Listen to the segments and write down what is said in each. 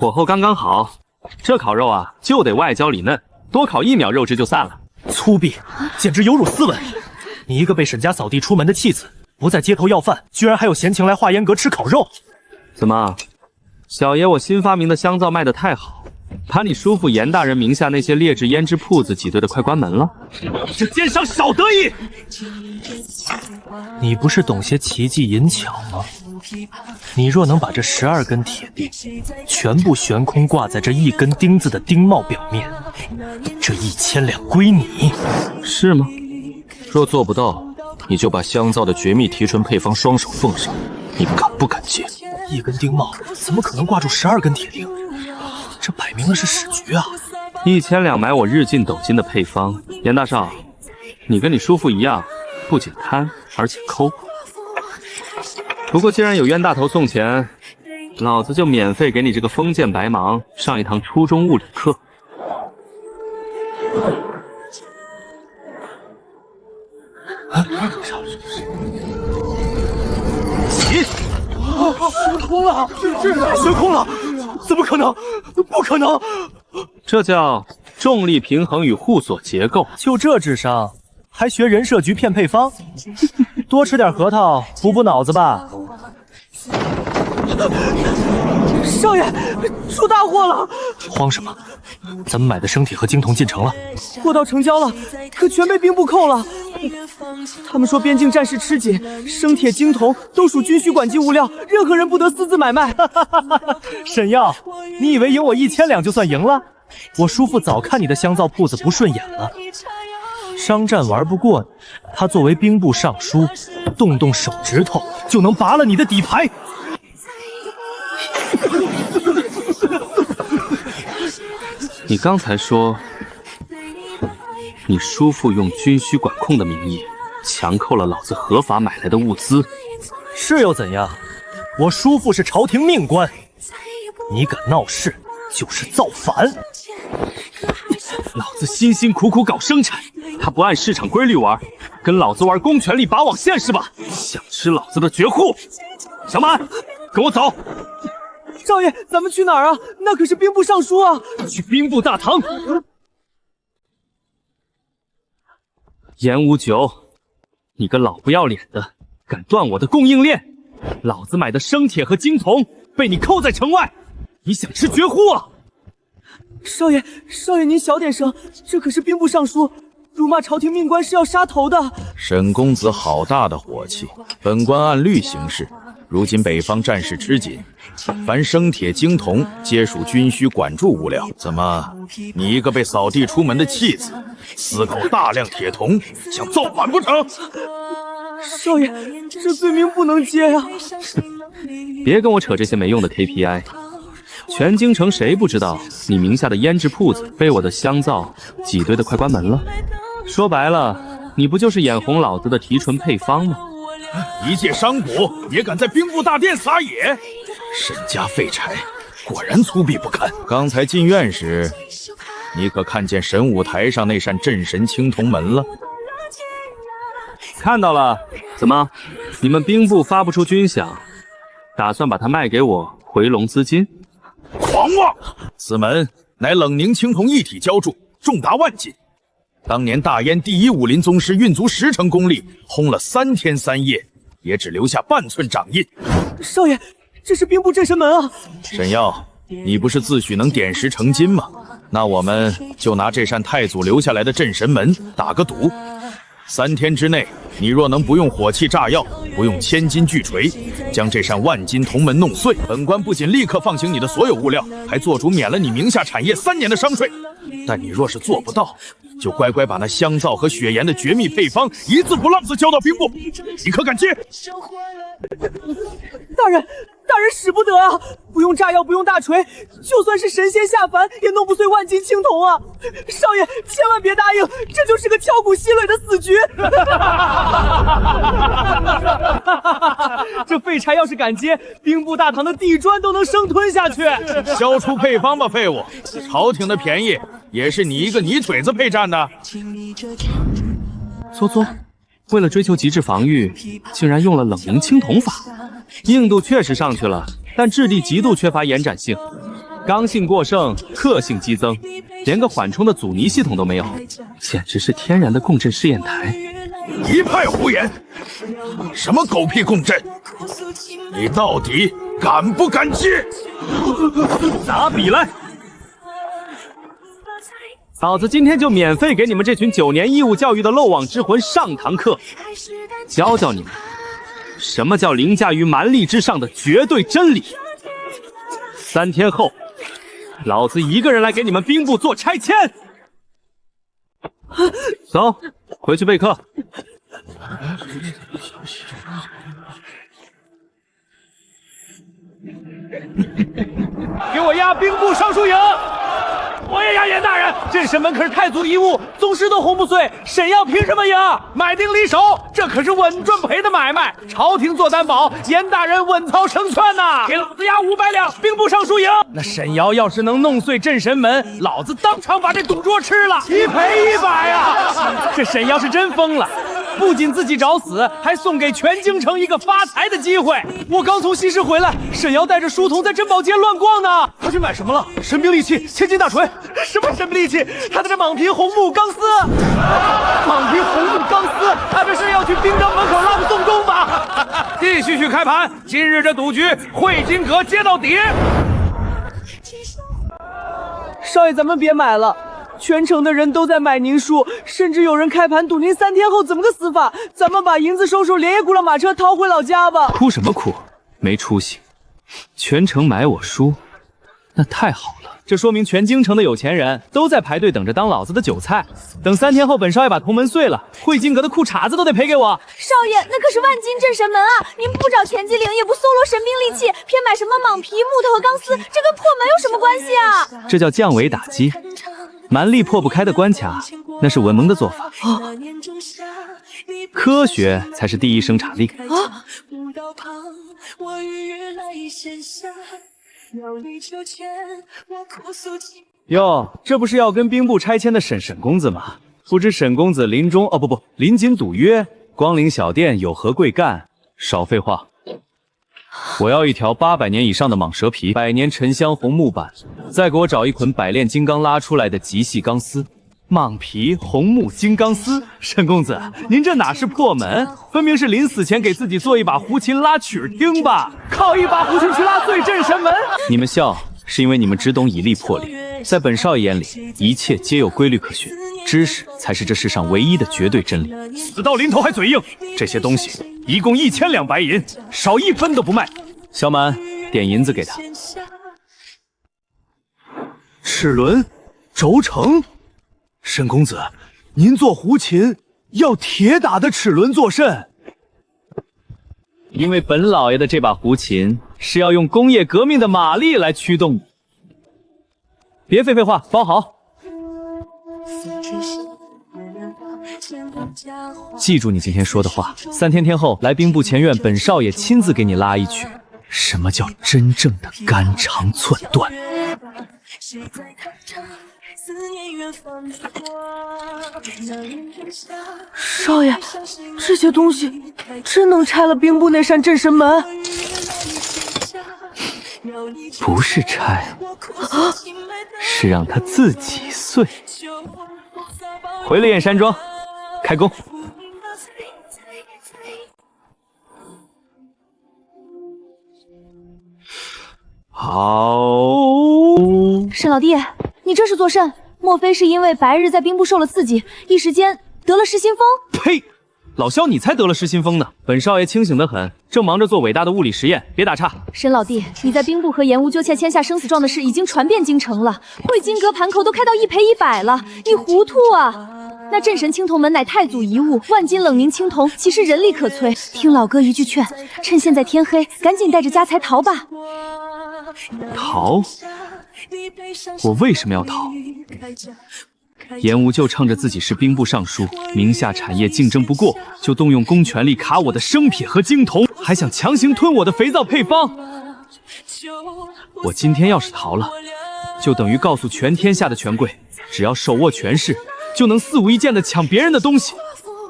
火候刚刚好。这烤肉啊，就得外焦里嫩，多烤1秒肉质就散了。粗鄙，简直有辱斯文！你一个被沈家扫地出门的弃子，不在街头要饭，居然还有闲情来化烟阁吃烤肉？怎么，小爷我新发明的香皂卖得太好，把你叔父严大人名下那些劣质胭脂铺子挤兑的快关门了？这奸商少得意！你不是懂些奇技淫巧吗？你若能把这12根铁钉全部悬空挂在这1根钉子的钉帽表面，这1000两归你，是吗？若做不到，你就把香皂的绝密提纯配方双手奉上，你敢不敢接？1根钉帽怎么可能挂住12根铁钉？这摆明了是使局啊！1000两买我日进斗金的配方，严大少，你跟你叔父一样，不仅贪，而且抠。不过既然有冤大头送钱，老子就免费给你这个封建白盲上一堂初中物理课。起！悬空了！悬空了！怎么可能？不可能！这叫重力平衡与互锁结构。就这智商，还学人社局骗配方？多吃点核桃补补脑子吧。少爷，出大祸了！慌什么？咱们买的生铁和精铜进城了，货到成交了，可全被兵部扣了。他们说边境战事吃紧，生铁、精铜都属军需管制物料，任何人不得私自买卖。沈耀，你以为赢我1000两就算赢了？我叔父早看你的香皂铺子不顺眼了。商战玩不过你，他作为兵部尚书，动动手指头就能拔了你的底牌。你刚才说，你叔父用军需管控的名义，强扣了老子合法买来的物资，是又怎样？我叔父是朝廷命官，你敢闹事就是造反。老子辛辛苦苦搞生产，他不按市场规律玩，跟老子玩公权力拔网线是吧？想吃老子的绝户？小满，跟我走。少爷，咱们去哪儿啊？那可是兵部尚书啊！去兵部大堂。严无九，你个老不要脸的，敢断我的供应链！老子买的生铁和精铜被你扣在城外，你想吃绝户啊？少爷，少爷您小点声，这可是兵部尚书，辱骂朝廷命官是要杀头的。沈公子好大的火气！本官按律行事。如今北方战事吃紧，凡生铁、精铜皆属军需管束物料。怎么，你一个被扫地出门的弃子，私购大量铁铜，想造反不成？少爷，这罪名不能接呀！别跟我扯这些没用的 KPI。全京城谁不知道你名下的胭脂铺子被我的香皂挤兑的快关门了？说白了，你不就是眼红老子的提纯配方吗？一介商贾也敢在兵部大殿撒野？沈家废柴，果然粗鄙不堪。刚才进院时，你可看见神武台上那扇镇神青铜门了？看到了。怎么，你们兵部发不出军饷，打算把它卖给我回笼资金？狂妄！此门乃冷凝青铜一体浇铸，重达万斤。当年大燕第一武林宗师运足10成功力，轰了3天3夜，也只留下半寸掌印。少爷，这是兵部镇神门啊！沈耀，你不是自诩能点石成金吗？那我们就拿这扇太祖留下来的镇神门打个赌，3天之内，你若能不用火器炸药，不用千斤巨锤，将这扇万斤铜门弄碎，本官不仅立刻放行你的所有物料，还做主免了你名下产业3年的商税。但你若是做不到，就乖乖把那香皂和血盐的绝密配方一字不落地交到兵部，你可敢接？大人使不得啊！不用炸药，不用大锤，就算是神仙下凡，也弄不碎万斤青铜啊！少爷，千万别答应，这就是个敲骨吸髓的死局。这废柴要是敢接，兵部大堂的地砖都能生吞下去。交出配方吧，废物！朝廷的便宜也是你一个泥腿子配占的。搓搓，为了追求极致防御，竟然用了冷凝青铜法，硬度确实上去了，但质地极度缺乏延展性。刚性过剩，克性激增，连个缓冲的阻尼系统都没有，简直是天然的共振试验台。一派胡言！什么狗屁共振？你到底敢不敢接？拿笔来！老子今天就免费给你们这群9年义务教育的漏网之魂上堂课，教教你们什么叫凌驾于蛮力之上的绝对真理。3天后，老子一个人来给你们兵部做拆迁。走，回去备课。给我押兵部尚书营！我也押严大人，镇神门可是太祖遗物，宗师都红不碎，沈耀凭什么赢？买定离手，这可是稳赚赔的买卖，朝廷做担保，严大人稳操胜券呐！给老子押500两，兵部尚书营。那沈瑶要是能弄碎镇神门，老子当场把这赌桌吃了，1赔100啊！这沈瑶是真疯了。不仅自己找死，还送给全京城一个发财的机会。我刚从西市回来，沈瑶带着书童在珍宝街乱逛呢。他去买什么了？神兵利器，千斤大锤。什么神兵利器？他的这蟒皮红木钢丝。蟒皮红木钢丝，他这是要去滨江门口拉个送终吧？继续去开盘，今日这赌局，汇金阁接到底。少爷，咱们别买了。全城的人都在买您书，甚至有人开盘赌您3天后怎么个死法。咱们把银子收收，连夜雇辆马车逃回老家吧。哭什么哭？没出息！全城买我书，那太好了。这说明全京城的有钱人都在排队等着当老子的韭菜。等3天后本少爷把同门碎了，汇金阁的裤衩子都得赔给我。少爷，那可是万金镇神门啊！您不找田鸡岭，也不搜罗神兵利器，偏买什么蟒皮、木头和钢丝，这跟破门有什么关系啊？这叫降维打击。蛮力破不开的关卡，那是文蒙的做法。科学才是第一生产力。哟，这不是要跟兵部拆迁的沈公子吗？不知沈公子临终临京赌约，光临小店有何贵干？少废话。我要一条800年以上的蟒蛇皮，100年沉香红木板，再给我找一捆百炼金刚拉出来的极细钢丝。蟒皮、红木、金刚丝，沈公子，您这哪是破门，分明是临死前给自己做一把胡琴拉曲儿听吧？靠一把胡琴去拉碎镇神门？你们笑，是因为你们只懂以力破力。在本少爷眼里，一切皆有规律可循，知识才是这世上唯一的绝对真理。死到临头还嘴硬，这些东西一共1000两白银，少1分都不卖。小满，点银子给他。齿轮、轴承，沈公子，您做胡琴要铁打的齿轮做甚？因为本老爷的这把胡琴是要用工业革命的马力来驱动的。别废话，包好。记住你今天说的话，3天后来兵部前院，本少爷亲自给你拉一曲。什么叫真正的肝肠寸断？少爷，这些东西真能拆了兵部那扇镇神门？不是拆，是让他自己碎。回了燕山庄，开工。好。沈老弟，你这是作甚？莫非是因为白日在兵部受了刺激，一时间得了失心疯？呸！老萧，你才得了失心疯呢！本少爷清醒得很，正忙着做伟大的物理实验，别打岔。沈老弟，你在兵部和严无纠签下生死状的事已经传遍京城了，汇金阁盘口都开到1赔100了，你糊涂啊！那镇神青铜门乃太祖遗物，万金冷凝青铜，岂是人力可摧？听老哥一句劝，趁现在天黑，赶紧带着家财逃吧。逃？我为什么要逃？严无咎仗着自己是兵部尚书，名下产业竞争不过，就动用公权力卡我的生撇和金铜，还想强行吞我的肥皂配方。我今天要是逃了，就等于告诉全天下的权贵，只要手握权势，就能肆无忌惮地抢别人的东西。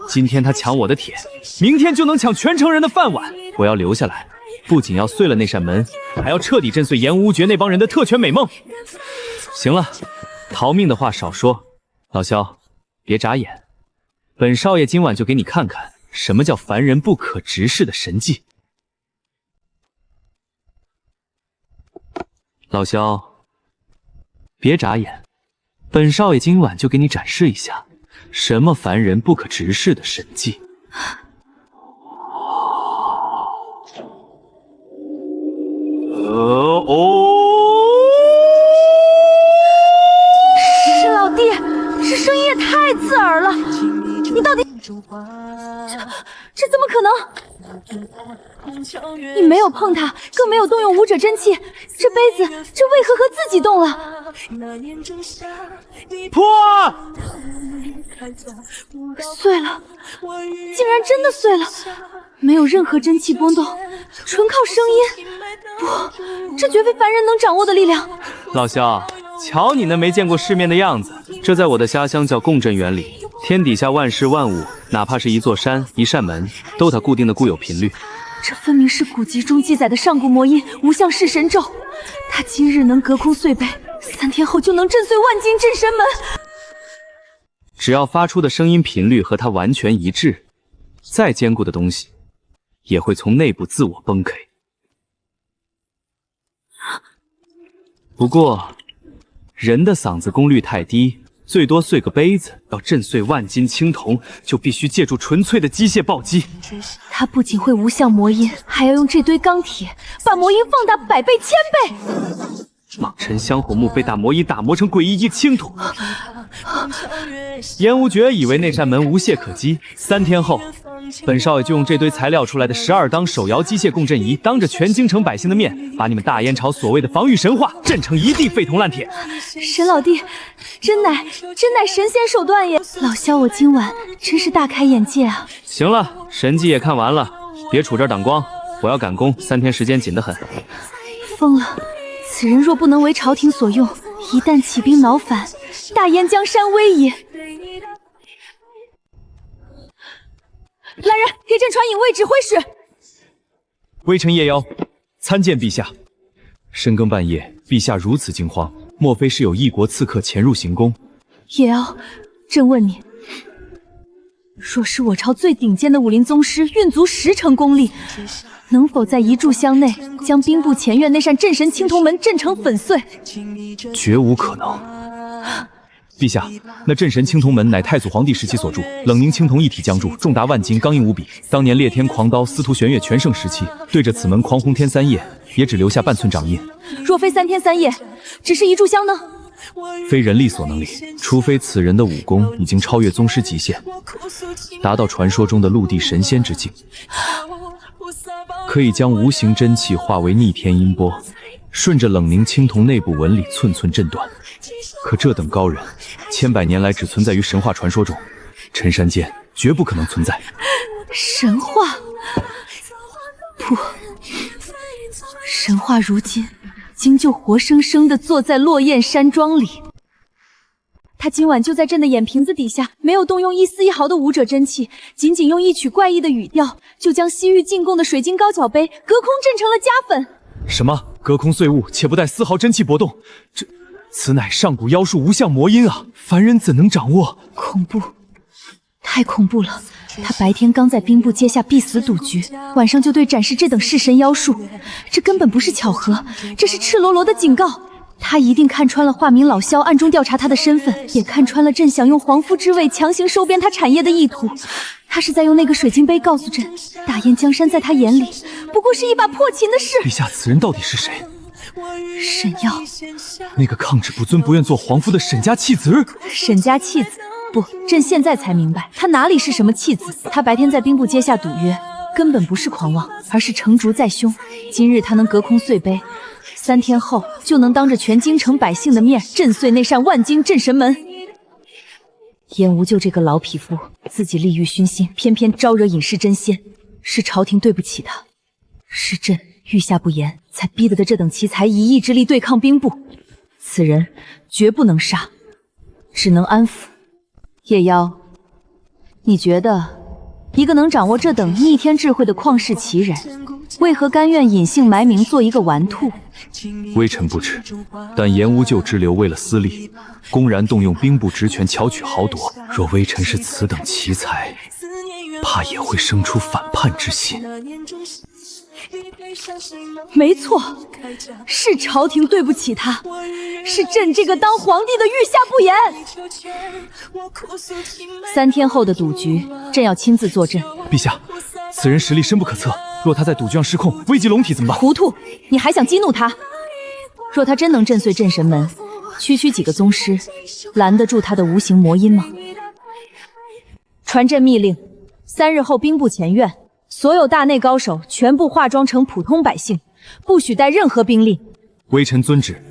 今天他抢我的铁，明天就能抢全城人的饭碗。我要留下来，不仅要碎了那扇门，还要彻底震碎炎无绝那帮人的特权美梦。行了，逃命的话少说。老萧，别眨眼，本少爷今晚就给你看看什么叫凡人不可直视的神迹。老萧，别眨眼，本少爷今晚就给你展示一下什么凡人不可直视的神迹。沈老弟，这声音也太刺耳了，你到底这怎么可能？你没有碰它，更没有动用武者真气，这杯子这为何和自己动了？破！碎了，竟然真的碎了，没有任何真气波动，纯靠声音。不，这绝非凡人能掌握的力量。老萧，瞧你那没见过世面的样子，这在我的家乡叫共振原理。天底下万事万物，哪怕是一座山、一扇门，都有它固定的固有频率。这分明是古籍中记载的上古魔音无相式神咒，他今日能隔空碎杯，3天后就能震碎万金镇神门。只要发出的声音频率和它完全一致，再坚固的东西也会从内部自我崩溃。不过，人的嗓子功率太低，最多碎个杯子，要震碎万斤青铜，就必须借助纯粹的机械暴击。他不仅会无相魔音，还要用这堆钢铁把魔音放大100倍、1000倍。蟒尘香火木被大魔衣打磨成诡异一清土。严无绝以为那扇门无懈可击，3天后，本少爷就用这堆材料出来的12当手摇机械共振仪，当着全京城百姓的面，把你们大燕朝所谓的防御神话震成一地废铜烂铁。沈老弟，真乃神仙手段也！老萧，我今晚真是大开眼界啊！行了，神迹也看完了，别杵这儿挡光，我要赶工，3天时间紧得很。疯了！此人若不能为朝廷所用，一旦起兵挠反，大燕江山危也。来人，给朕传引卫指挥使。微臣夜妖参见陛下。深更半夜，陛下如此惊慌，莫非是有异国刺客潜入行宫？夜妖，朕问你，若是我朝最顶尖的武林宗师运足10成功力，能否在一炷香内将兵部前院那扇镇神青铜门震成粉碎？绝无可能。陛下，那镇神青铜门乃太祖皇帝时期所铸，冷凝青铜一体将铸，重达万斤，刚硬无比。当年烈天狂刀司徒玄月全盛时期，对着此门狂轰天3夜，也只留下半寸掌印。若非3天3夜，只是一炷香呢？非人力所能力，除非此人的武功已经超越宗师极限，达到传说中的陆地神仙之境，可以将无形真气化为逆天音波，顺着冷凝青铜内部纹理寸寸震断。可这等高人，千百年来只存在于神话传说中，尘山间绝不可能存在。神话？不，神话如今竟就活生生地坐在落雁山庄里。他今晚就在朕的眼皮子底下，没有动用一丝一毫的武者真气，仅仅用一曲怪异的语调，就将西域进贡的水晶高脚杯隔空震成了镓粉。什么？隔空碎物，且不带丝毫真气波动？此乃上古妖术无相魔音啊！凡人怎能掌握？恐怖，太恐怖了！他白天刚在兵部接下必死赌局，晚上就对展示这等弑神妖术，这根本不是巧合，这是赤裸裸的警告。他一定看穿了化名老萧暗中调查他的身份，也看穿了朕想用皇夫之位强行收编他产业的意图。他是在用那个水晶杯告诉朕，大燕江山在他眼里不过是一把破琴的事。陛下，此人到底是谁？沈耀，那个抗旨不尊、不愿做皇夫的沈家弃子。沈家弃子？不，朕现在才明白，他哪里是什么弃子？他白天在兵部接下赌约，根本不是狂妄，而是成竹在胸。今日他能隔空碎杯，3天后就能当着全京城百姓的面震碎那扇万金镇神门。燕无咎这个老匹夫，自己利欲熏心，偏偏招惹隐世真仙，是朝廷对不起他，是朕御下不严，才逼得这等奇才以意志力对抗兵部。此人绝不能杀，只能安抚。夜妖，你觉得一个能掌握这等逆天智慧的旷世奇人，为何甘愿隐姓埋名做一个纨绔？微臣不知，但严无咎之流为了私利，公然动用兵部职权巧取豪夺。若微臣是此等奇才，怕也会生出反叛之心。没错，是朝廷对不起他，是朕这个当皇帝的御下不严。3天后的赌局，朕要亲自坐镇。陛下，此人实力深不可测，若他在赌局上失控，危及龙体怎么办？糊涂，你还想激怒他？若他真能震碎镇神门，区几个宗师，拦得住他的无形魔音吗？传朕密令，3日后兵部前院。所有大内高手全部化妆成普通百姓，不许带任何兵力。微臣遵旨。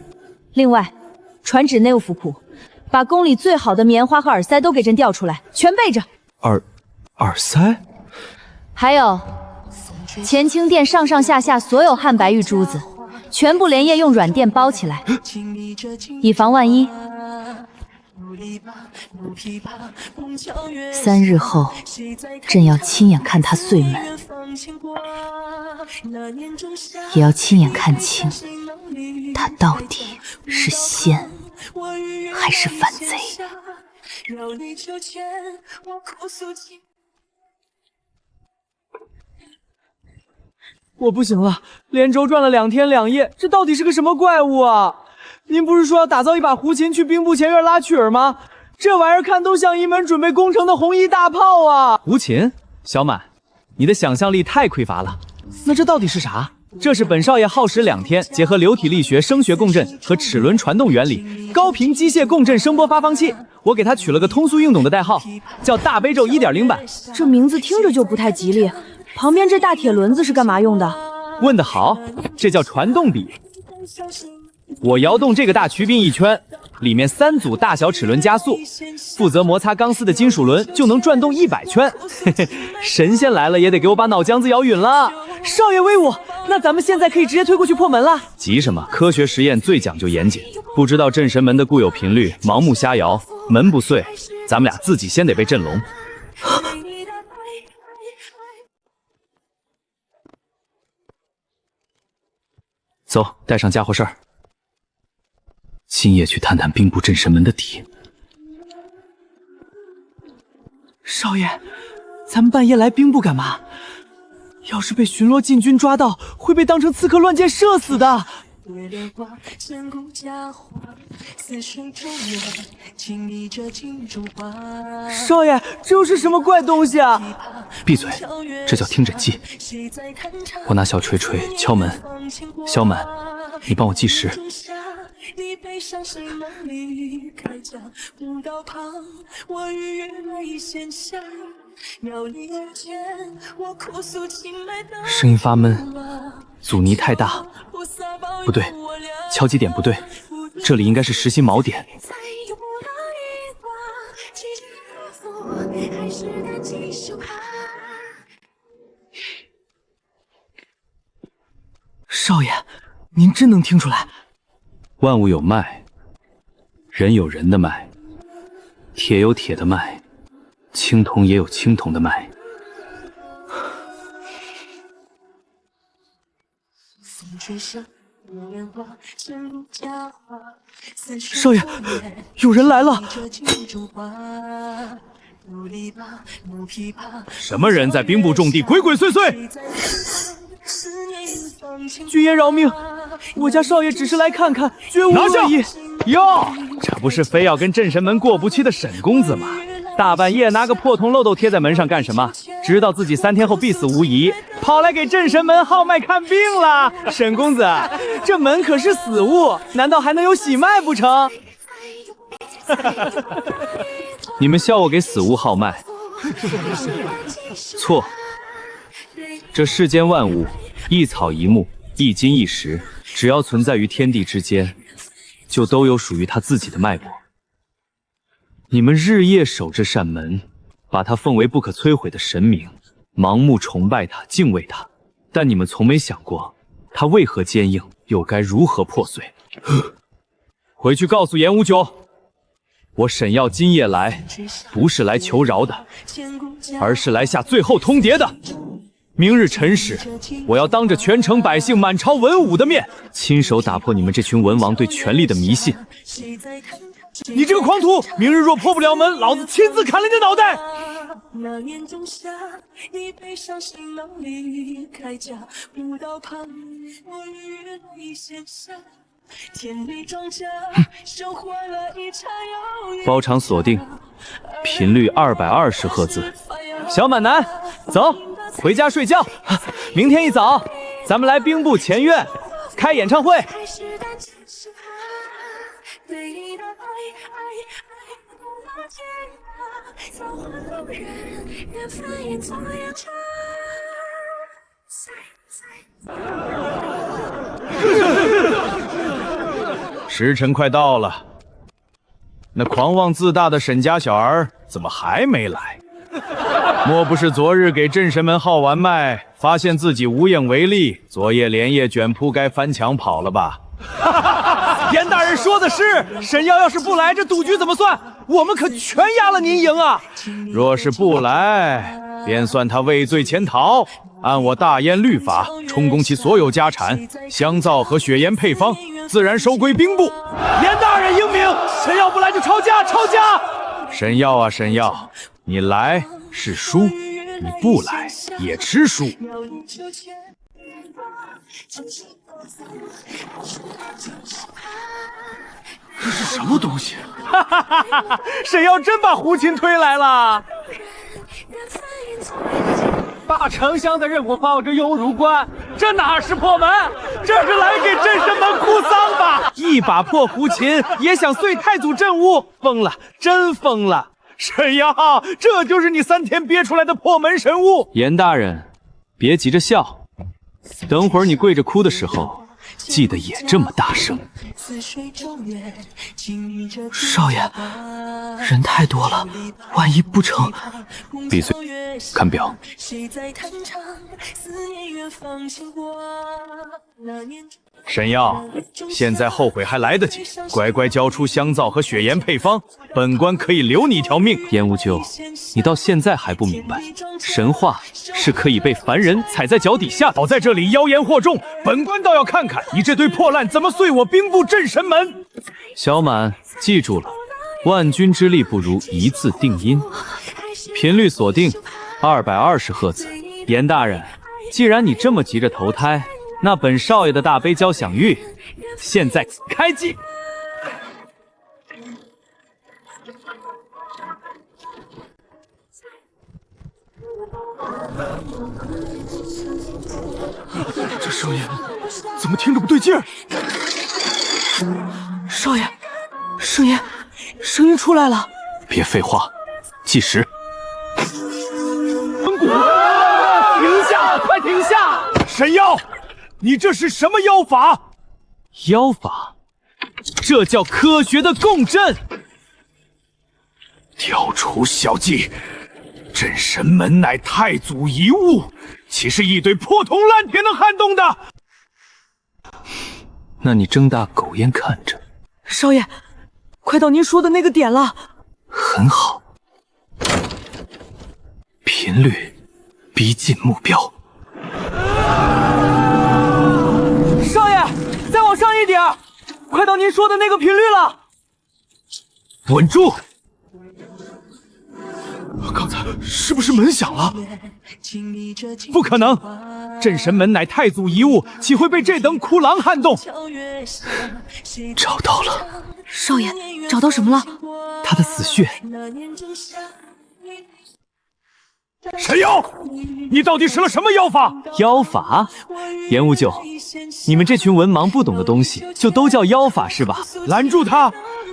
另外，传旨内务府库，把宫里最好的棉花和耳塞都给朕调出来，全备着。耳塞？还有，乾清殿上下所有汉白玉珠子，全部连夜用软垫包起来，以防万一。3日后，朕要亲眼看他碎门，也要亲眼看清他到底是仙还是反贼。我不行了，连轴转了2天2夜，这到底是个什么怪物啊？您不是说要打造一把胡琴去兵部前院拉曲儿吗？这玩意儿看都像一门准备攻城的红衣大炮啊！胡琴，小满，你的想象力太匮乏了。那这到底是啥？这是本少爷耗时2天，结合流体力学、声学共振和齿轮传动原理，高频机械共振声波发放器。我给它取了个通俗易懂的代号，叫大悲咒1.0版。这名字听着就不太吉利。旁边这大铁轮子是干嘛用的？问得好，这叫传动比。我摇动这个大曲柄1圈，里面3组大小齿轮加速，负责摩擦钢丝的金属轮就能转动100圈。嘿嘿，神仙来了也得给我把脑浆子摇匀了。少爷威武，那咱们现在可以直接推过去破门了。急什么？科学实验最讲究严谨，不知道镇神门的固有频率，盲目瞎摇，门不碎，咱们俩自己先得被震聋。走，带上家伙事儿。今夜去探探兵部镇神门的底。少爷，咱们半夜来兵部干嘛？要是被巡逻禁军抓到，会被当成刺客乱箭射死的。少爷，这又是什么怪东西啊？闭嘴，这叫听诊器。我拿小锤锤敲门。小满，你帮我计时。声音发闷，阻尼太大。不对，敲击点不对，这里应该是实心锚点。少爷，您真能听出来？万物有脉，人有人的脉，铁有铁的脉，青铜也有青铜的脉。少爷，有人来了！什么人在兵部种地鬼鬼祟祟？君爷饶命！我家少爷只是来看看，绝无恶意。哟，这不是非要跟镇神门过不去的沈公子吗？大半夜拿个破铜漏斗贴在门上干什么？知道自己3天后必死无疑，跑来给镇神门号脉看病了。沈公子，这门可是死物，难道还能有喜脉不成？你们笑我给死物号脉？错，这世间万物，一草一木，一金一石，只要存在于天地之间，就都有属于它自己的脉搏。你们日夜守这扇门，把它奉为不可摧毁的神明，盲目崇拜它，敬畏它，但你们从没想过它为何坚硬，又该如何破碎。回去告诉严无咎，我沈耀今夜来，不是来求饶的，而是来下最后通牒的。明日辰时，我要当着全城百姓、满朝文武的面，亲手打破你们这群文王对权力的迷信。你这个狂徒，明日若破不了门，老子亲自砍了你的脑袋！那年仲夏，你背上行囊离开家，不到旁我与你写下，田里庄稼收获了一茬又一。包场锁定，频率220赫兹。小满男，走，回家睡觉。明天一早，咱们来兵部前院开演唱会。对你的爱造化弄人，缘分也早要长。时辰快到了，那狂妄自大的沈家小儿怎么还没来？莫不是昨日给镇神门号完脉，发现自己无应为力，昨夜连夜卷铺盖翻墙跑了吧？严大人说的是，沈耀要是不来，这赌局怎么算？我们可全压了您赢啊！若是不来，便算他畏罪潜逃，按我大燕律法，充公其所有家产、香皂和血盐配方，自然收归兵部。严大人英明，沈耀不来就抄家，抄家！沈耀啊沈耀，你来是输，你不来也吃输。这是什么东西？哈哈哈哈！沈耀真把胡琴推来了。大丞相的任务放着优如关，这哪是破门？这是来给镇神门哭丧吧！一把破胡琴也想碎太祖阵屋，疯了，真疯了！沈耀，这就是你3天憋出来的破门神物。严大人，别急着笑，等会儿你跪着哭的时候，记得也这么大声。少爷，人太多了，万一不成……闭嘴，看表。沈耀，现在后悔还来得及，乖乖交出香皂和血盐配方，本官可以留你一条命。燕无咎，你到现在还不明白，神话是可以被凡人踩在脚底下的。好在这里妖言惑众，本官倒要看看你这堆破烂怎么碎我兵部镇神门。小满，记住了，万钧之力不如一字定音。频率锁定220赫兹。严大人，既然你这么急着投胎，那本少爷的大悲交响乐现在开机。这声音怎么听着不对劲儿？少爷，声音出来了。别废话，计时。停下！快停下！沈耀，你这是什么妖法？妖法？这叫科学的共振。调除小计，镇神门乃太祖遗物，岂是一堆破铜烂铁能撼动的？那你睁大狗眼看着。少爷，快到您说的那个点了。很好，频率逼近目标。少爷，再往上一点，快到您说的那个频率了。稳住！刚才是不是门响了？不可能，镇神门乃太祖遗物，岂会被这等苦狼撼动？找到了。少爷，找到什么了？他的死穴。沈耀，你到底使了什么妖法？妖法？严无咎，你们这群文盲不懂的东西，就都叫妖法是吧？拦住他！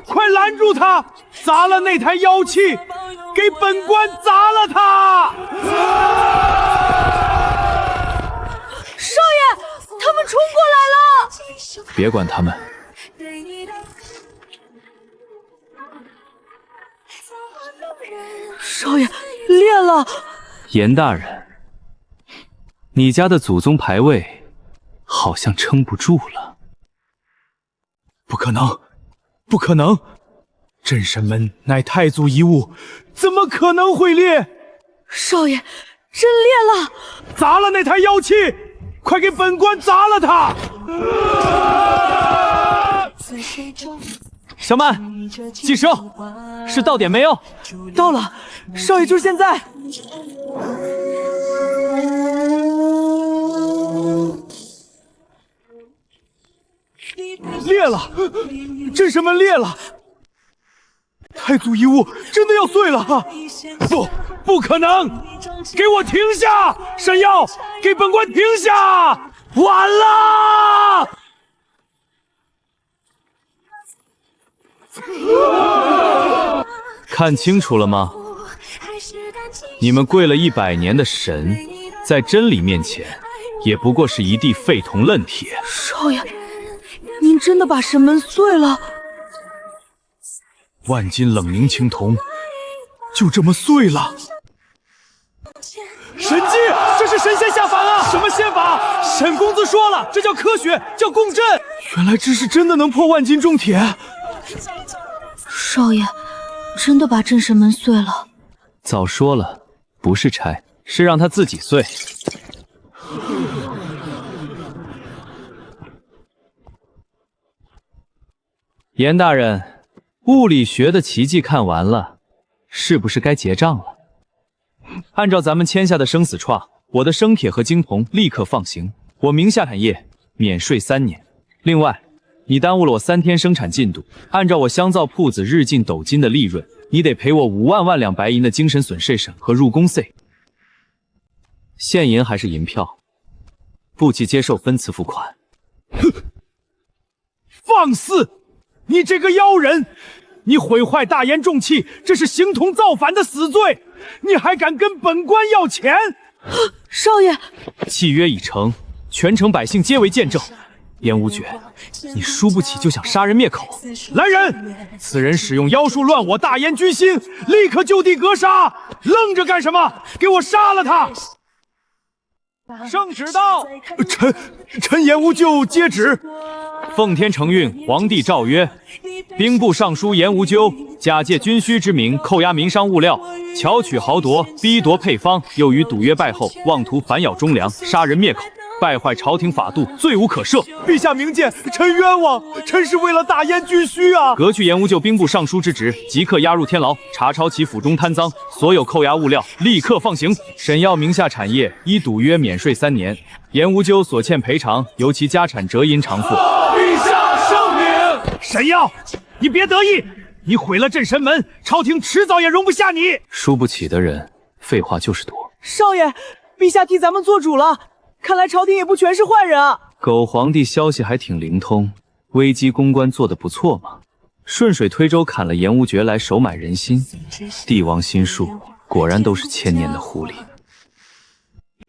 快拦住他！砸了那台妖器，给本官砸了他！少爷，他们冲过来了！别管他们。少爷，裂了！严大人，你家的祖宗牌位好像撑不住了。不可能，不可能！镇神门乃太祖遗物，怎么可能会裂？少爷，真裂了！砸了那台妖器，快给本官砸了它！小曼，计时哦，是到点没有？到了，少爷就是现在。裂了，镇神门裂了，太祖遗物真的要碎了！不可能！给我停下！神药，给本官停下！完了！看清楚了吗？你们跪了100年的神，在真理面前，也不过是一地废铜烂铁。少爷，您真的把神门碎了？万金冷凝青铜，就这么碎了。神迹，这是神仙下凡啊！什么仙法？沈公子说了，这叫科学，叫共振。原来这是真的能破万金重铁。少爷，真的把镇神门碎了？早说了，不是拆，是让他自己碎。严大人，物理学的奇迹看完了，是不是该结账了？按照咱们签下的生死状，我的生铁和金铜立刻放行，我名下产业免税3年。另外，你耽误了我3天生产进度，按照我香皂铺子日进斗金的利润，你得赔我5万两白银的精神损失审和入宫税。现银还是银票？不计接受分次付款。放肆！你这个妖人！你毁坏大燕重器，这是形同造反的死罪！你还敢跟本官要钱？少爷，契约已成，全城百姓皆为见证。严无绝，你输不起就想杀人灭口？来人！此人使用妖术乱我大燕军心，立刻就地格杀！愣着干什么？给我杀了他！圣旨到！臣严无咎接旨。奉天承运，皇帝诏曰：兵部尚书严无咎假借军需之名，扣押民商物料，巧取豪夺，逼夺配方，又于赌约败后，妄图反咬忠良，杀人灭口，败坏朝廷法度，罪无可赦。陛下明鉴，臣冤枉，臣是为了大燕军需啊！革去严无咎兵部尚书之职，即刻押入天牢，查抄其府中贪赃，所有扣押物料立刻放行。沈耀名下产业依赌约免税3年，严无咎所欠赔偿由其家产折银偿付。陛下圣明！沈耀，你别得意，你毁了镇神门，朝廷迟早也容不下你。输不起的人，废话就是多。少爷，陛下替咱们做主了，看来朝廷也不全是坏人啊。狗皇帝消息还挺灵通，危机公关做得不错嘛。顺水推舟砍了严无绝来收买人心，帝王心术果然都是千年的狐狸。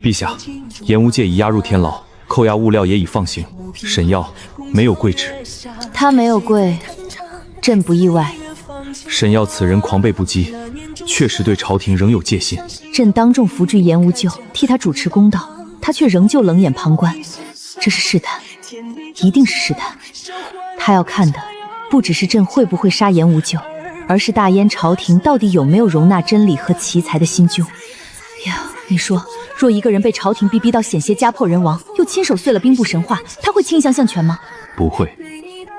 陛下，严无戒已押入天牢，扣押物料也已放行。沈耀没有跪旨，他没有跪，朕不意外。沈耀此人狂悖不羁，确实对朝廷仍有戒心。朕当众扶植严无咎，替他主持公道，他却仍旧冷眼旁观，这是试探，一定是试探。他要看的不只是朕会不会杀严无咎，而是大燕朝廷到底有没有容纳真理和奇才的心胸。呀，你说，若一个人被朝廷逼到险些家破人亡，又亲手碎了兵部神话，他会倾向相权吗？不会。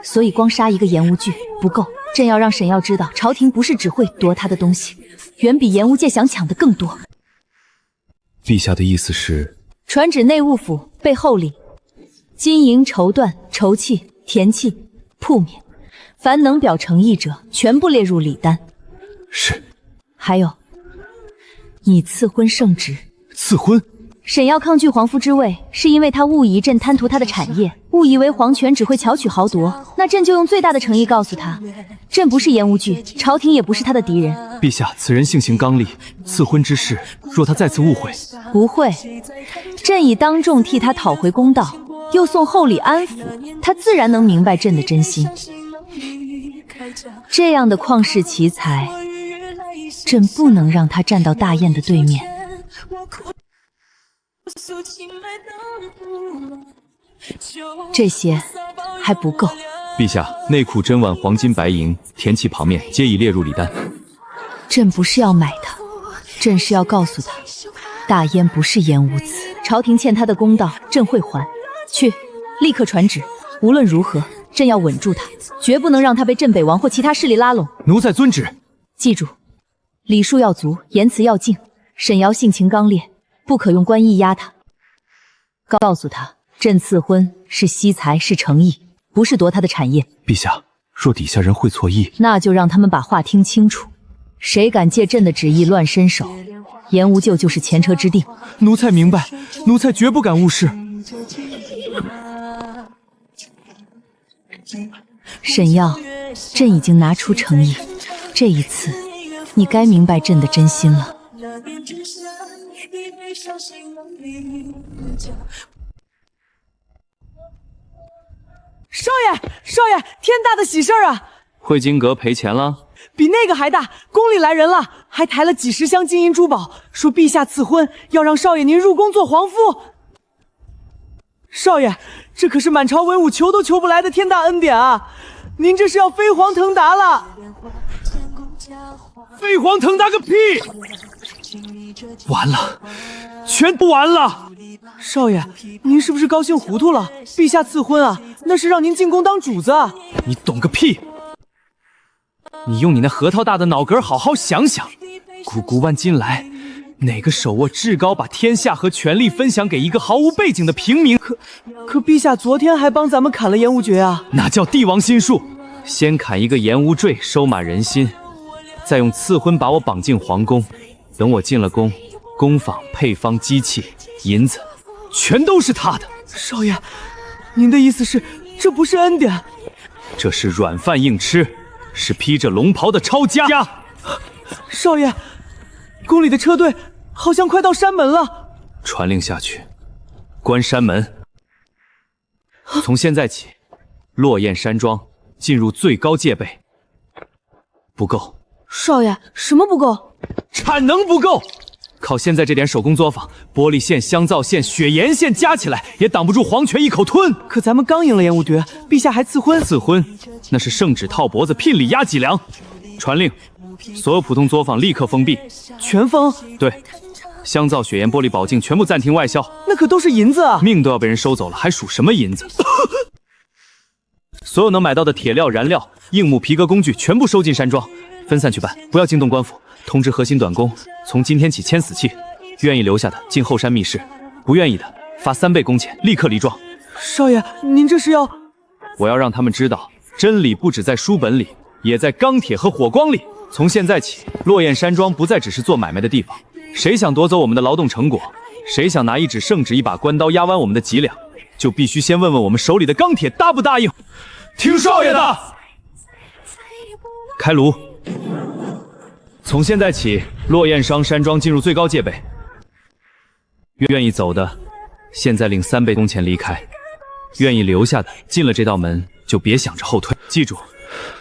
所以光杀一个严无惧不够，朕要让沈耀知道，朝廷不是只会夺他的东西，远比严无戒想抢的更多。陛下的意思是？传旨内务府备厚礼，金银绸缎、绸器、田器、铺面，凡能表诚意者，全部列入礼单。是。还有，拟赐婚圣旨。赐婚？沈耀抗拒皇夫之位，是因为他误以朕贪图他的产业，误以为皇权只会巧取豪夺。那朕就用最大的诚意告诉他，朕不是严无惧，朝廷也不是他的敌人。陛下，此人性情刚戾，赐婚之事，若他再次误会，不会。朕已当众替他讨回公道，又送厚礼安抚，他自然能明白朕的真心。这样的旷世奇才，朕不能让他站到大雁的对面。这些还不够，陛下，内库珍碗黄金白银、田契旁面皆已列入礼单。朕不是要买他，朕是要告诉他，大燕不是颜无子，朝廷欠他的公道，朕会还。去，立刻传旨，无论如何，朕要稳住他，绝不能让他被镇北王或其他势力拉拢。奴才遵旨。记住，礼数要足，言辞要敬。沈瑶性情刚烈，不可用官意压他。告诉他，朕赐婚是惜才，是诚意，不是夺他的产业。陛下，若底下人会错意，那就让他们把话听清楚。谁敢借朕的旨意乱伸手，颜无咎就是前车之鉴。奴才明白，奴才绝不敢误事。沈耀，朕已经拿出诚意，这一次你该明白朕的真心了。少爷，少爷，天大的喜事儿啊！汇金阁赔钱了？比那个还大，宫里来人了，还抬了几10箱金银珠宝，说陛下赐婚要让少爷您入宫做皇夫。少爷，这可是满朝文武求都求不来的天大恩典啊！您这是要飞黄腾达了！飞黄腾达个屁！完了，全部完了！少爷，您是不是高兴糊涂了？陛下赐婚啊，那是让您进宫当主子啊！你懂个屁！你用你那核桃大的脑壳好好想想，古古万金来，哪个手握至高，把天下和权力分享给一个毫无背景的平民？可陛下昨天还帮咱们砍了颜无绝啊！那叫帝王心术。先砍一个颜无坠，收买人心，再用赐婚把我绑进皇宫。等我进了宫，工坊、配方、机器、银子，全都是他的。少爷，您的意思是，这不是恩典，这是软饭硬吃，是披着龙袍的抄家。少爷，宫里的车队好像快到山门了。传令下去，关山门。从现在起，落雁山庄进入最高戒备。不够。少爷，什么不够？产能不够。靠现在这点手工作坊，玻璃线、香皂线、雪盐线加起来，也挡不住皇权一口吞。可咱们刚赢了颜无绝，陛下还赐婚。赐婚，那是圣旨套脖子，聘礼压脊梁。传令，所有普通作坊立刻封闭。全封？对，香皂、雪盐、玻璃、宝镜全部暂停外销。那可都是银子啊！命都要被人收走了，还数什么银子？所有能买到的铁料、燃料、硬木、皮革工具全部收进山庄，分散去办，不要惊动官府。通知核心短工，从今天起签死契，愿意留下的进后山密室，不愿意的罚3倍工钱，立刻离庄。少爷，您这是要……我要让他们知道，真理不只在书本里，也在钢铁和火光里。从现在起，落雁山庄不再只是做买卖的地方。谁想夺走我们的劳动成果，谁想拿一纸圣旨、一把关刀压弯我们的脊梁，就必须先问问我们手里的钢铁答不答应。听少爷的！开炉。从现在起，落雁商山庄进入最高戒备。愿意走的，现在领3倍工钱离开；愿意留下的，进了这道门就别想着后退。记住，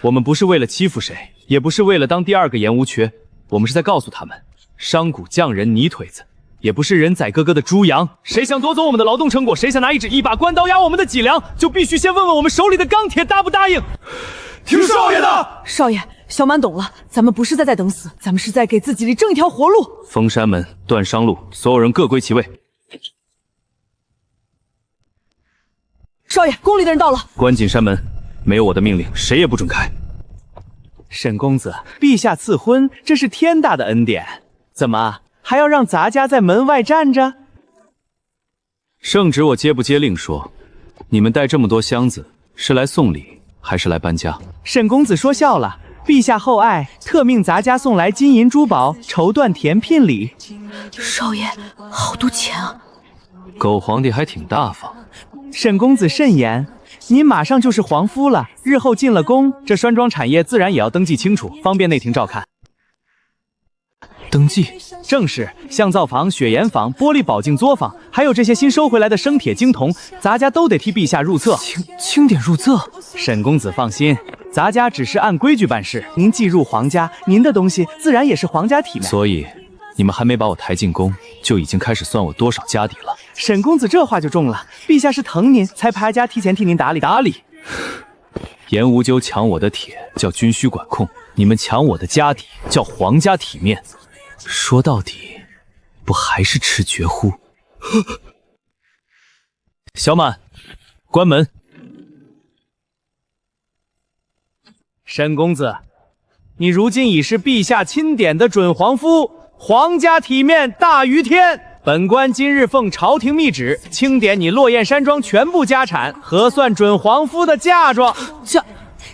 我们不是为了欺负谁，也不是为了当第2个颜无缺，我们是在告诉他们，商贾匠人泥腿子，也不是人宰哥哥的猪羊。谁想夺走我们的劳动成果，谁想拿一把关刀压我们的脊梁，就必须先问问我们手里的钢铁答不答应。听少爷的！少爷，小满懂了，咱们不是在等死，咱们是在给自己里挣一条活路。封山门，断商路，所有人各归其位。少爷，宫里的人到了。关紧山门，没有我的命令，谁也不准开。沈公子，陛下赐婚，这是天大的恩典，怎么还要让咱家在门外站着？圣旨我接不接另说，你们带这么多箱子，是来送礼还是来搬家？沈公子说笑了，陛下厚爱，特命咱家送来金银珠宝，绸缎田聘礼。少爷，好多钱啊！狗皇帝还挺大方。沈公子慎言，您马上就是皇夫了，日后进了宫，这栓庄产业自然也要登记清楚，方便内廷照看。登记？正是，像皂坊、雪盐坊、玻璃宝镜作坊，还有这些新收回来的生铁精铜，咱家都得替陛下入册。清点入册？沈公子放心，咱家只是按规矩办事。您既入皇家，您的东西自然也是皇家体面。所以，你们还没把我抬进宫，就已经开始算我多少家底了。沈公子这话就中了，陛下是疼您，才派家提前替您打理。严无咎抢我的铁叫军需管控，你们抢我的家底叫皇家体面。说到底，不还是吃绝户？小满，关门。申公子，你如今已是陛下钦点的准皇夫，皇家体面大于天。本官今日奉朝廷密旨，清点你落雁山庄全部家产，核算准皇夫的嫁妆。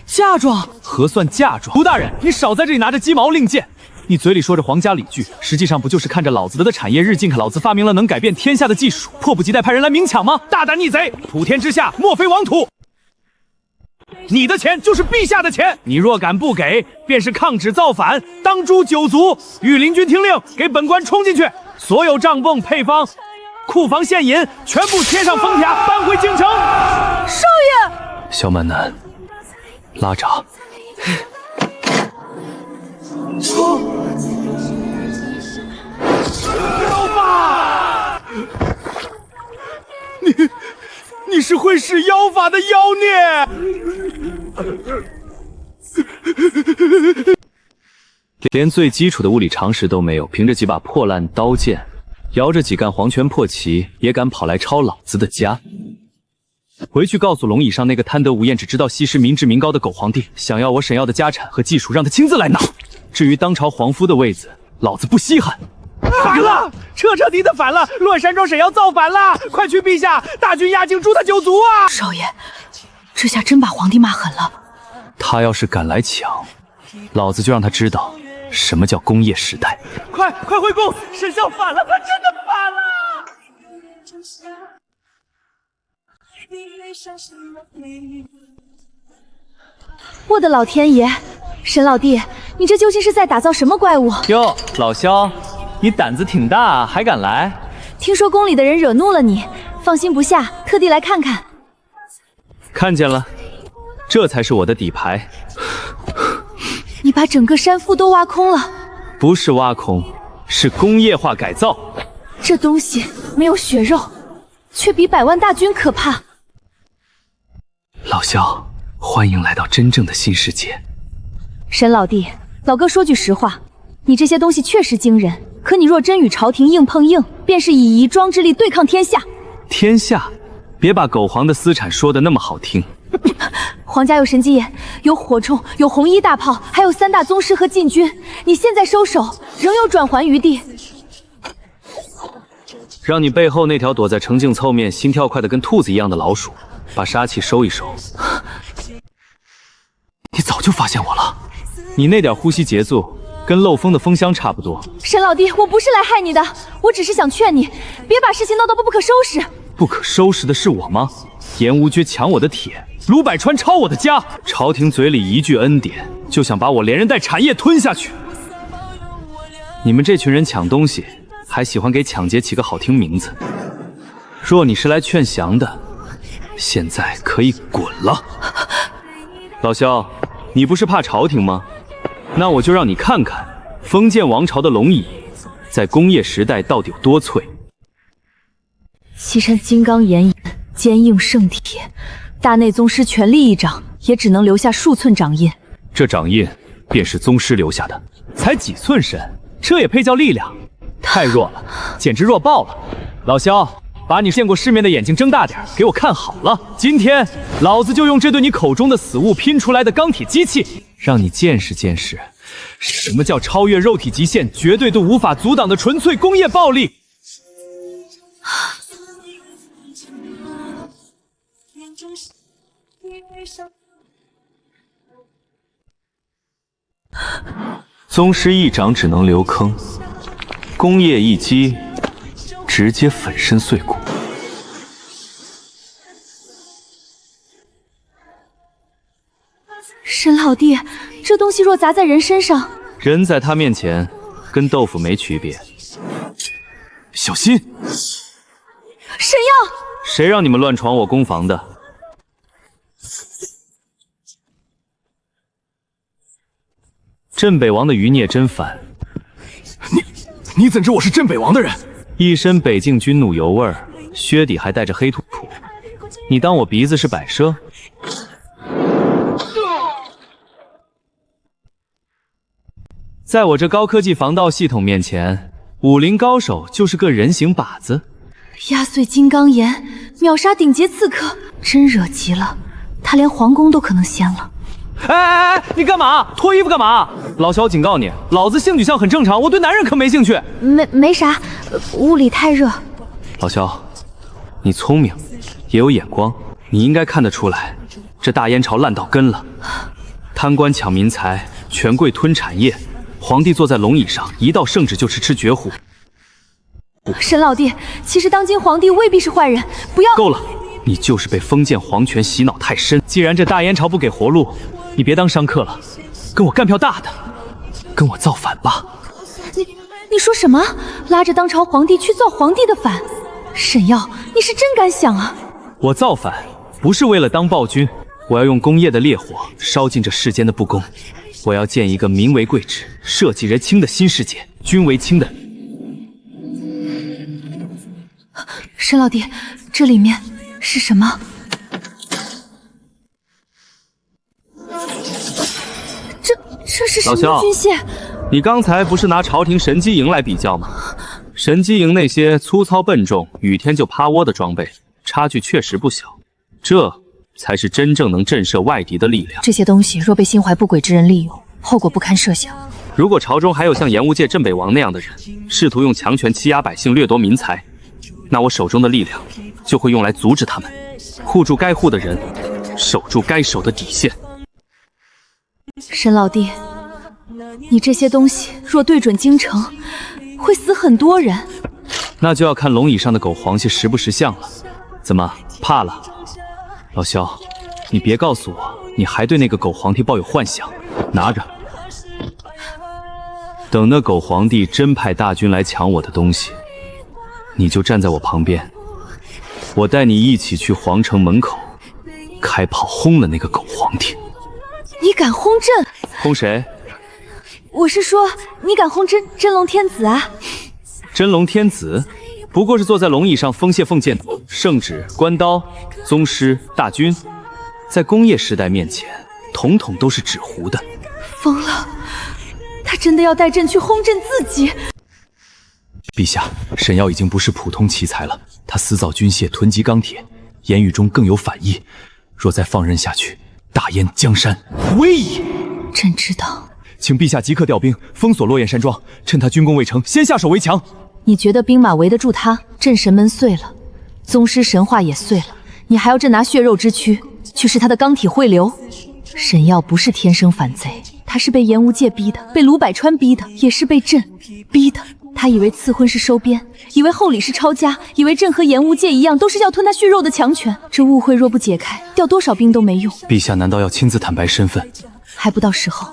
嫁妆？核算嫁妆？吴大人，你少在这里拿着鸡毛令箭！你嘴里说着皇家礼具，实际上不就是看着老子的产业日进，老子发明了能改变天下的技术，迫不及待派人来明抢吗？大胆逆贼！普天之下，莫非王土。你的钱就是陛下的钱，你若敢不给，便是抗旨造反，当诛九族！御林军听令，给本官冲进去！所有帐篷、配方、库房现银，全部贴上封条，搬回京城。少爷，小满男，拉闸。妖法！你是会使妖法的妖孽！连最基础的物理常识都没有，凭着几把破烂刀剑，摇着几杆黄泉破旗，也敢跑来抄老子的家？回去告诉龙椅上那个贪得无厌、只知道吸食民脂民膏的狗皇帝，想要我沈耀的家产和技术，让他亲自来拿。至于当朝皇夫的位子，老子不稀罕。反了，彻底的反了！洛山庄沈耀造反了！快去陛下，大军压境，诛他九族啊！少爷，这下真把皇帝骂狠了。他要是敢来抢，老子就让他知道什么叫工业时代。快回宫！沈孝反了，他真的反了！我的老天爷，沈老弟，你这究竟是在打造什么怪物？哟，老萧，你胆子挺大，还敢来？听说宫里的人惹怒了你，放心不下，特地来看看。看见了，这才是我的底牌。你把整个山腹都挖空了？不是挖空，是工业化改造。这东西没有血肉，却比100万大军可怕。老萧，欢迎来到真正的新世界。沈老弟，老哥说句实话，你这些东西确实惊人，可你若真与朝廷硬碰硬，便是以遗庄之力对抗天下。天下？别把狗皇的私产说得那么好听。皇家有神机眼，有火铳，有红衣大炮，还有3大宗师和禁军。你现在收手，仍有转圜余地。让你背后那条躲在城镜侧面、心跳快得跟兔子一样的老鼠，把杀气收一收。你早就发现我了，你那点呼吸节奏跟漏风的风箱差不多。沈老弟，我不是来害你的，我只是想劝你，别把事情闹到不可收拾。不可收拾的是我吗？严无绝抢我的铁，卢百川抄我的家，朝廷嘴里一句恩典，就想把我连人带产业吞下去。你们这群人抢东西，还喜欢给抢劫起个好听名字。若你是来劝降的，现在可以滚了。老萧，你不是怕朝廷吗？那我就让你看看封建王朝的龙椅在工业时代到底有多脆。岐山金刚岩眼，坚硬圣铁，大内宗师全力一掌，也只能留下数寸掌印。这掌印便是宗师留下的，才几寸深，这也配叫力量？太弱了，简直弱爆了！老萧，把你见过世面的眼睛睁大点，给我看好了！今天老子就用这对你口中的死物拼出来的钢铁机器，让你见识见识，什么叫超越肉体极限、绝对都无法阻挡的纯粹工业暴力！宗师一掌只能留坑，工业一击直接粉身碎骨。沈老弟，这东西若砸在人身上，人在他面前跟豆腐没区别。小心！沈耀，谁让你们乱闯我宫房的？镇北王的余孽真烦！你怎知我是镇北王的人？一身北境军弩油味儿，靴底还带着黑土土，你当我鼻子是摆设？在我这高科技防盗系统面前，武林高手就是个人形靶子。压碎金刚岩，秒杀顶级刺客，真惹急了，他连皇宫都可能掀了。哎，你干嘛？脱衣服干嘛？老萧警告你，老子性取向很正常，我对男人可没兴趣。没啥，屋里太热。老萧，你聪明，也有眼光，你应该看得出来，这大燕朝烂到根了，贪官抢民财，权贵吞产业，皇帝坐在龙椅上，一到圣旨就是吃绝户。沈老弟，其实当今皇帝未必是坏人，不要。够了，你就是被封建皇权洗脑太深。既然这大燕朝不给活路，你别当商客了，跟我干票大的，跟我造反吧。你说什么？拉着当朝皇帝去造皇帝的反？沈耀，你是真敢想啊！我造反不是为了当暴君，我要用工业的烈火烧尽这世间的不公。我要建一个民为贵治、社稷人清的新世界，君为轻的。沈老弟，这里面是什么？这是什么军械？你刚才不是拿朝廷神机营来比较吗？神机营那些粗糙笨重、雨天就趴窝的装备，差距确实不小。这才是真正能震慑外敌的力量。这些东西若被心怀不轨之人利用，后果不堪设想。如果朝中还有像盐务界镇北王那样的人，试图用强权欺压百姓、掠夺民财，那我手中的力量就会用来阻止他们，护住该护的人，守住该守的底线。沈老弟，你这些东西若对准京城，会死很多人。那就要看龙椅上的狗皇帝识不识相了。怎么，怕了？老萧，你别告诉我你还对那个狗皇帝抱有幻想。拿着，等那狗皇帝真派大军来抢我的东西，你就站在我旁边，我带你一起去皇城门口开炮轰了那个狗皇帝。你敢轰朕？轰谁？我是说，你敢轰真龙天子啊？真龙天子不过是坐在龙椅上封谢奉剑，圣旨、官刀、宗师、大军，在工业时代面前，统统都是纸糊的。疯了，他真的要带朕去轰朕自己？陛下，沈耀已经不是普通奇才了，他私造军械，囤积钢铁，言语中更有反意。若再放任下去，大燕江山危矣。朕知道，请陛下即刻调兵，封锁落雁山庄，趁他军功未成，先下手为强。你觉得兵马围得住他？朕神门碎了，宗师神话也碎了，你还要朕拿血肉之躯去试他的钢体汇流？沈耀不是天生反贼，他是被严无界逼的，被卢百川逼的，也是被朕逼的。他以为赐婚是收编，以为厚礼是抄家，以为朕和严无界一样，都是要吞他血肉的强权。这误会若不解开，调多少兵都没用。陛下难道要亲自坦白身份？还不到时候。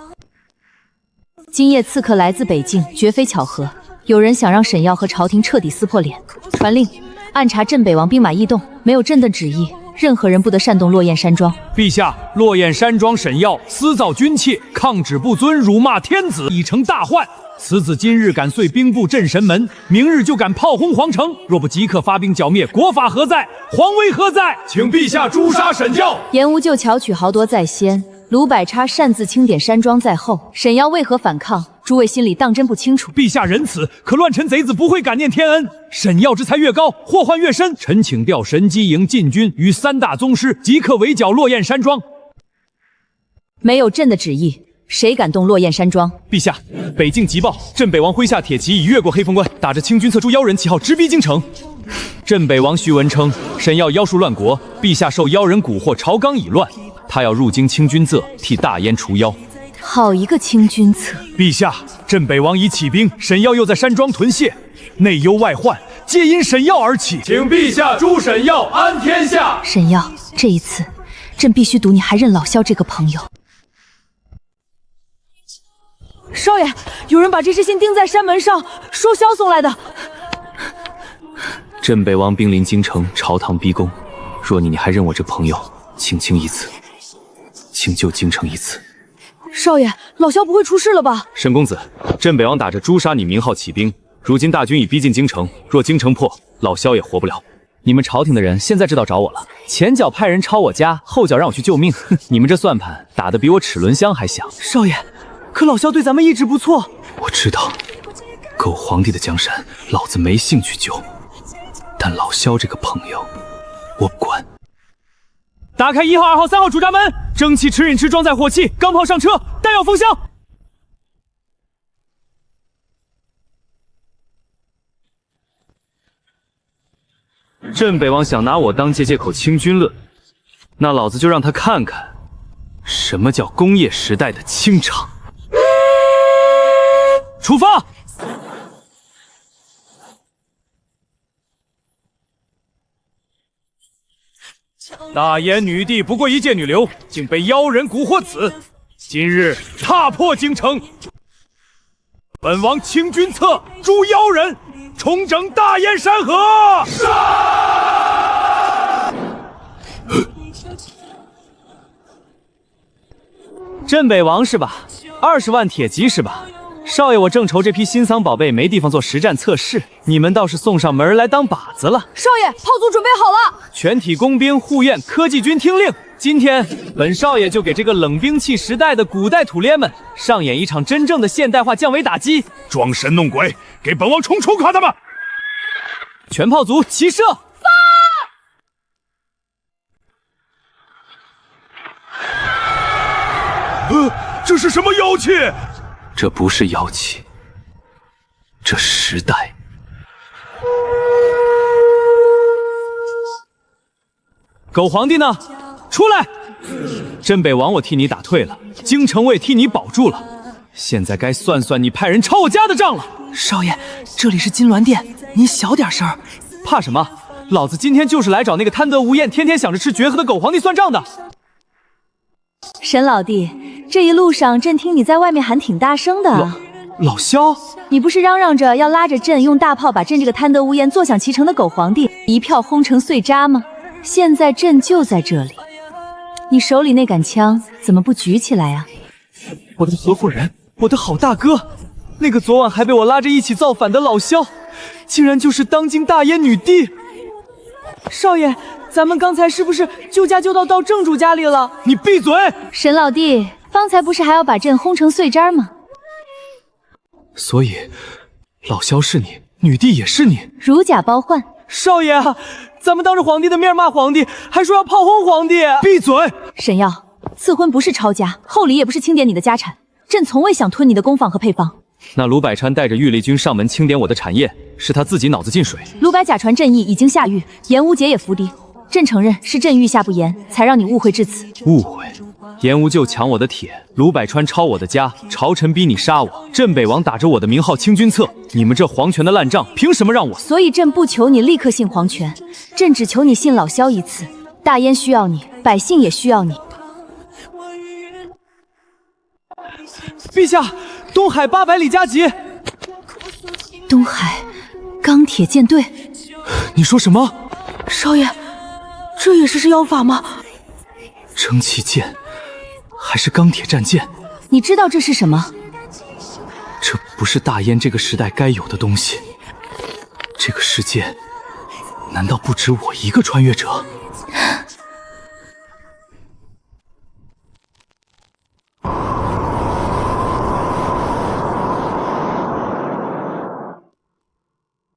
今夜刺客来自北境，绝非巧合。有人想让沈耀和朝廷彻底撕破脸。传令，暗查镇北王兵马异动，没有朕的旨意，任何人不得擅动落雁山庄。陛下，落雁山庄沈耀私造军械，抗旨不遵，辱骂天子，已成大患。此子今日敢碎兵部镇神门，明日就敢炮轰皇城，若不即刻发兵剿灭，国法何在？皇威何在？请陛下诛杀沈耀。严无咎巧取豪夺在先，卢百叉擅自清点山庄在后，沈耀为何反抗？诸位心里当真不清楚。陛下仁慈，可乱臣贼子不会感念天恩。沈耀之才越高，祸患越深。臣请调神机营禁军与3大宗师，即刻围剿落雁山庄。没有朕的旨意，谁敢动落雁山庄？陛下，北境急报，镇北王麾下铁骑已越过黑风关，打着清军侧诛妖人旗号直逼京城。镇北王徐文称，沈耀妖术乱国，陛下受妖人蛊惑，朝纲已乱，他要入京清君侧，替大燕除妖。好一个清君侧！陛下，镇北王已起兵，沈耀又在山庄屯械，内忧外患皆因沈耀而起，请陛下诛沈耀，安天下。沈耀，这一次，朕必须赌你还认老萧这个朋友。少爷，有人把这支信钉在山门上，说萧送来的。镇北王兵临京城，朝堂逼宫。若你还认我这朋友，请轻一次，请救京城一次。少爷，老萧不会出事了吧？沈公子，镇北王打着诛杀你名号起兵，如今大军已逼近京城，若京城破，老萧也活不了。你们朝廷的人现在知道找我了，前脚派人抄我家，后脚让我去救命。哼，你们这算盘打得比我齿轮香还响。少爷，可老萧对咱们一直不错。知道狗皇帝的江山，老子没兴趣救，但老萧这个朋友，我不管。打开1号、2号、3号主闸门，蒸汽池引池装载火器，钢炮上车，弹药封箱。镇北王想拿我当借口清军论，那老子就让他看看什么叫工业时代的清场。出发！大燕女帝不过一介女流，竟被妖人蛊惑死，今日踏破京城，本王清君侧诛妖人，重整大燕山河。镇北王是吧？20万铁骑是吧？少爷，我正愁这批新桑宝贝没地方做实战测试，你们倒是送上门来当靶子了。少爷，炮组准备好了。全体工兵护院科技军听令，今天本少爷就给这个冷兵器时代的古代土鳖们上演一场真正的现代化降维打击。装神弄鬼，给本王重卡他们！全炮组齐射！这是什么妖气？这不是妖气，这时代。狗皇帝呢？出来！镇北王我替你打退了，京城我也替你保住了，现在该算算你派人抄我家的账了。少爷，这里是金銮殿，您小点声。怕什么？老子今天就是来找那个贪得无厌、天天想着吃绝喝的狗皇帝算账的。沈老弟，这一路上朕听你在外面喊挺大声的。老萧，你不是嚷嚷着要拉着朕用大炮把朕这个贪得无厌、坐享其成的狗皇帝一票轰成碎渣吗？现在朕就在这里，你手里那杆枪怎么不举起来啊？我的合伙人，我的好大哥，那个昨晚还被我拉着一起造反的老萧，竟然就是当今大燕女帝。少爷，咱们刚才是不是救驾救到正主家里了？你闭嘴！沈老弟，方才不是还要把朕轰成碎渣吗？所以，老萧是你，女帝也是你，如假包换。少爷，咱们当着皇帝的面骂皇帝，还说要炮轰皇帝！闭嘴！沈耀，赐婚不是抄家，厚礼也不是清点你的家产，朕从未想吞你的工坊和配方。那卢百川带着御林军上门清点我的产业，是他自己脑子进水。卢百假传朕意已经下狱，严无杰也伏敌，朕承认是朕御下不严，才让你误会至此。误会？严无就抢我的帖，卢百川抄我的家，朝臣逼你杀我，镇北王打着我的名号清君侧，你们这皇权的烂账，凭什么让我？所以朕不求你立刻信皇权，朕只求你信老萧一次。大燕需要你，百姓也需要你。陛下，东海800里加急！东海钢铁舰队？你说什么？少爷，这也是妖法吗？蒸汽舰，还是钢铁战舰？你知道这是什么？这不是大燕这个时代该有的东西。这个世界，难道不止我一个穿越者？